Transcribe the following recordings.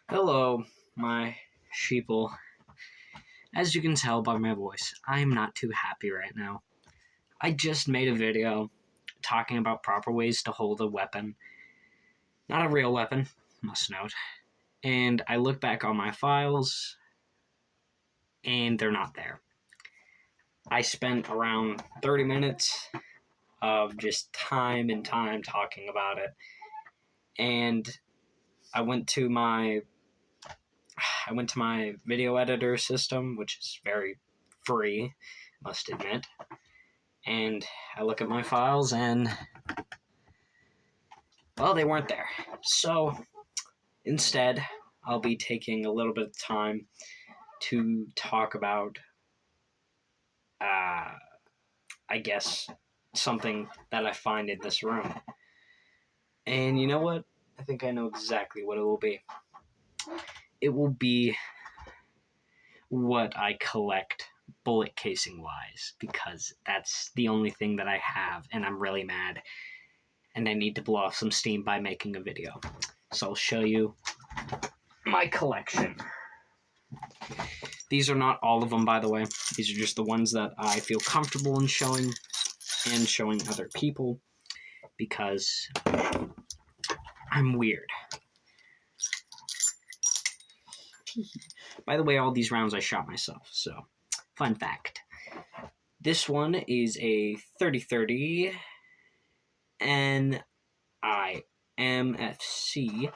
Hello, my sheeple. As you can tell by my voice, I am not too happy right now. I just made a video talking about proper ways to hold a weapon. Not a real weapon, must note. And I look back on my files, and they're not there. I spent around 30 minutes of just time and time talking about it. And I went to my video editor system, which is very free, must admit, and I look at my files and, well, they weren't there. So instead, I'll be taking a little bit of time to talk about, I guess, something that I find in this room. And you know what? I think I know exactly what it will be. It will be what I collect bullet casing wise, because that's the only thing that I have, and I'm really mad, and I need to blow off some steam by making a video. So I'll show you my collection. These are not all of them, by the way. These are just the ones that I feel comfortable in showing and showing other people, because I'm weird. By the way, all these rounds I shot myself, so fun fact. This one is a 30-30 NIMFC.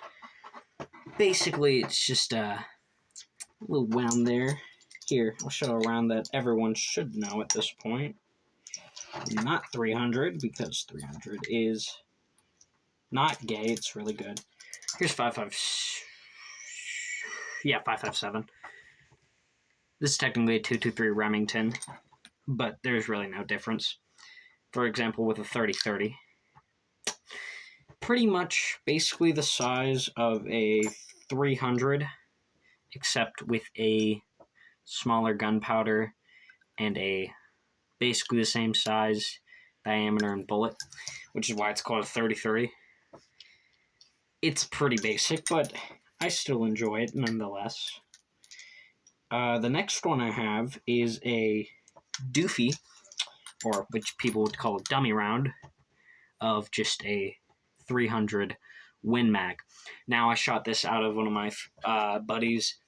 Basically, it's just a little round there. Here, I'll show a round that everyone should know at this point. Not 300, because 300 is not gay, it's really good. Here's 5.57. This is technically a 223 Remington, but there's really no difference. For example, with a 30-30, pretty much basically the size of a 300, except with a smaller gunpowder and a basically the same size, diameter, and bullet, which is why it's called a 30-30. It's pretty basic, but I still enjoy it nonetheless. The next one I have is a doofy, or which people would call a dummy round, of just a 300 Win Mag. Now, I shot this out of one of my buddies'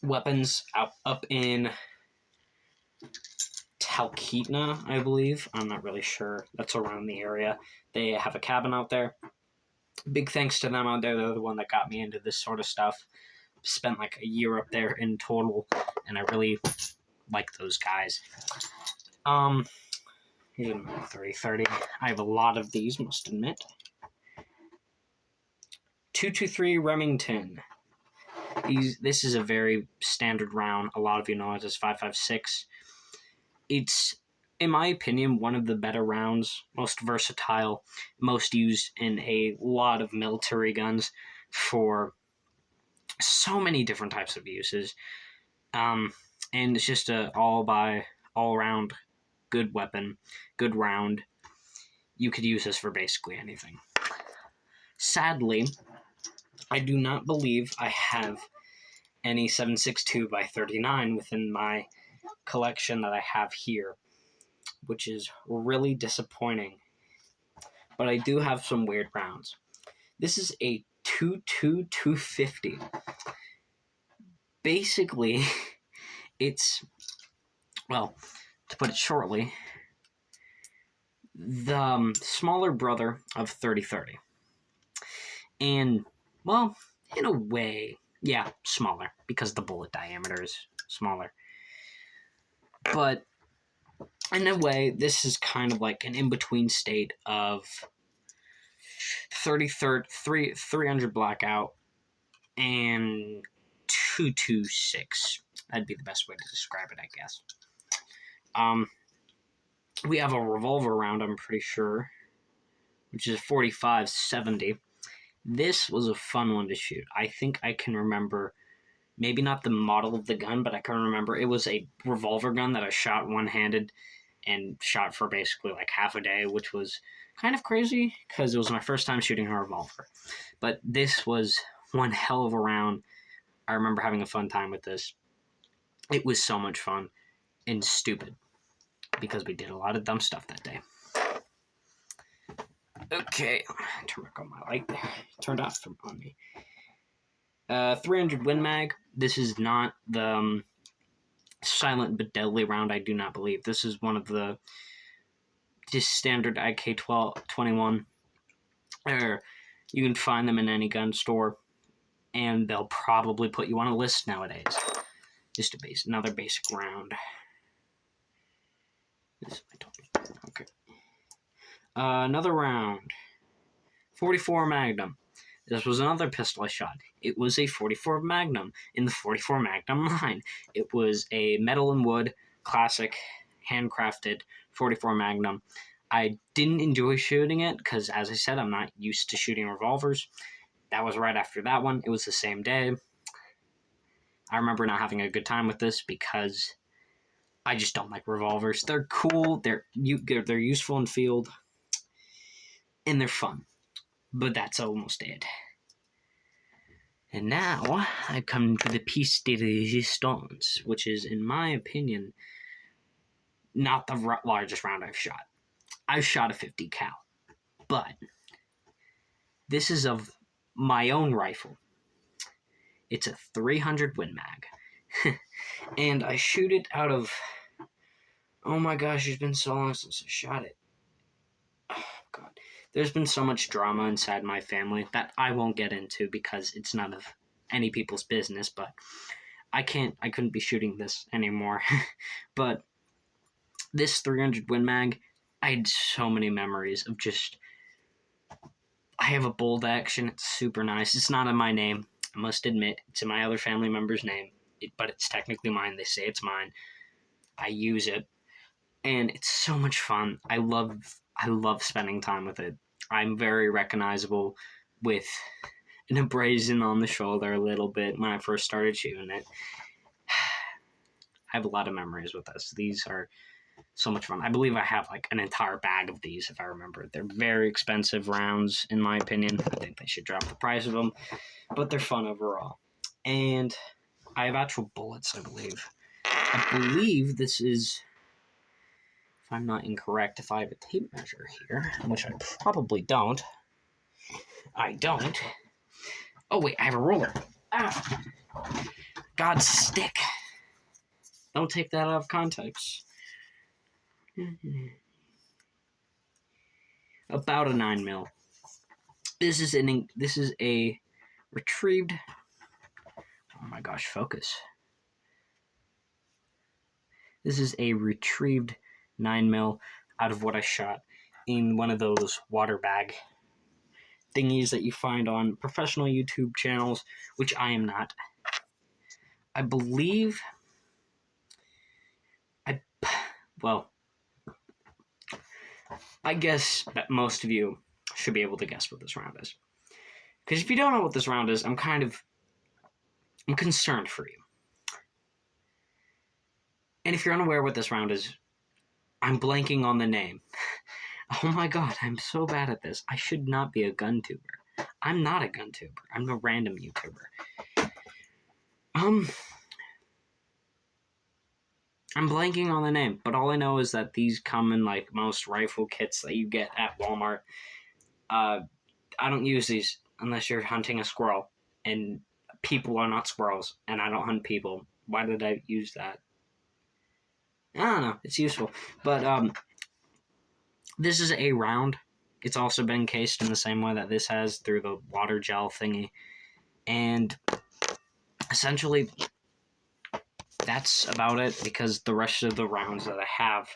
weapons up in Talkeetna, I believe. I'm not really sure. That's around the area. They have a cabin out there. Big thanks to them out there. They're the one that got me into this sort of stuff. Spent like a year up there in total, and I really like those guys. Here's a 30-30. I have a lot of these, must admit. 223 Remington. This is a very standard round. A lot of you know it as 5.56. It's, in my opinion, one of the better rounds, most versatile, most used in a lot of military guns for so many different types of uses. And it's just a all-around good weapon, good round. You could use this for basically anything. Sadly, I do not believe I have any 7.62x39 within my collection that I have here, which is really disappointing. But I do have some weird rounds. This is a 2.250. Basically, it's, well, to put it shortly, the smaller brother of 30-30. And, well, in a way, yeah, smaller, because the bullet diameter is smaller. But in a way, this is kind of like an in-between state of 300 Blackout and 226. That'd be the best way to describe it, I guess. We have a revolver round, I'm pretty sure, which is 45-70. This was a fun one to shoot. I think I can remember, maybe not the model of the gun, but I can remember it was a revolver gun that I shot one-handed and shot for basically like half a day, which was kind of crazy because it was my first time shooting a revolver. But this was one hell of a round. I remember having a fun time with this. It was so much fun and stupid because we did a lot of dumb stuff that day. Okay, turn back on my light. Turned off on me. 300 Win Mag. This is not the silent but deadly round, I do not believe. This is one of the just standard IK-21. You can find them in any gun store, and they'll probably put you on a list nowadays. Just another basic round. Okay. Another round. 44 Magnum. This was another pistol I shot. It was a 44 Magnum in the 44 Magnum line. It was a metal and wood, classic, handcrafted 44 Magnum. I didn't enjoy shooting it because, as I said, I'm not used to shooting revolvers. That was right after that one. It was the same day. I remember not having a good time with this because I just don't like revolvers. They're cool, they're useful in field, and they're fun. But that's almost it. And now I come to the piece de resistance, which is, in my opinion, not the largest round I've shot. I've shot a 50 cal, but this is of my own rifle. It's a 300 Win Mag, and I shoot it out of. Oh my gosh, it's been so long since I shot it. Oh God, there's been so much drama inside my family that I won't get into because it's none of any people's business. But I couldn't be shooting this anymore. But this 300 Win Mag, I had so many memories of just. I have a bolt action. It's super nice. It's not in my name, I must admit. It's in my other family member's name, but it's technically mine. They say it's mine. I use it, and it's so much fun. I love spending time with it. I'm very recognizable with an abrasion on the shoulder a little bit when I first started shooting it. I have a lot of memories with this. These are so much fun. I believe I have like an entire bag of these, if I remember. They're very expensive rounds, in my opinion. I think they should drop the price of them, but they're fun overall. And I have actual bullets, I believe. I believe this is, if I'm not incorrect, if I have a tape measure here, which I probably don't. I don't. Oh wait, I have a ruler. Ah! God's stick. Don't take that out of context. About a 9mm. This is a retrieved. Oh my gosh, focus. This is a retrieved 9mm out of what I shot in one of those water bag thingies that you find on professional YouTube channels, which I am not. I believe. I guess that most of you should be able to guess what this round is. Because if you don't know what this round is, I'm concerned for you. And if you're unaware what this round is, I'm blanking on the name. Oh my God, I'm so bad at this. I should not be a gun tuber. I'm not a gun tuber. I'm a random YouTuber. I'm blanking on the name, but all I know is that these come in like most rifle kits that you get at Walmart. I don't use these unless you're hunting a squirrel, and people are not squirrels, and I don't hunt people. Why did I use that? I don't know. It's useful. But this is a round. It's also been encased in the same way that this has, through the water gel thingy. And essentially, that's about it, because the rest of the rounds that I have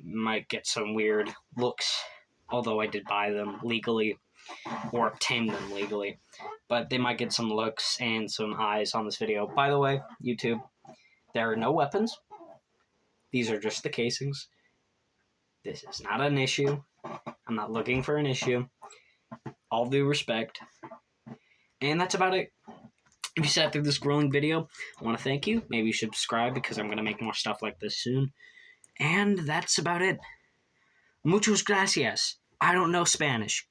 might get some weird looks, although I did buy them legally or obtain them legally. But they might get some looks and some eyes on this video. By the way, YouTube, there are no weapons. These are just the casings. This is not an issue. I'm not looking for an issue. All due respect. And that's about it. If you sat through this grueling video, I want to thank you. Maybe you should subscribe, because I'm going to make more stuff like this soon. And that's about it. Muchas gracias. I don't know Spanish.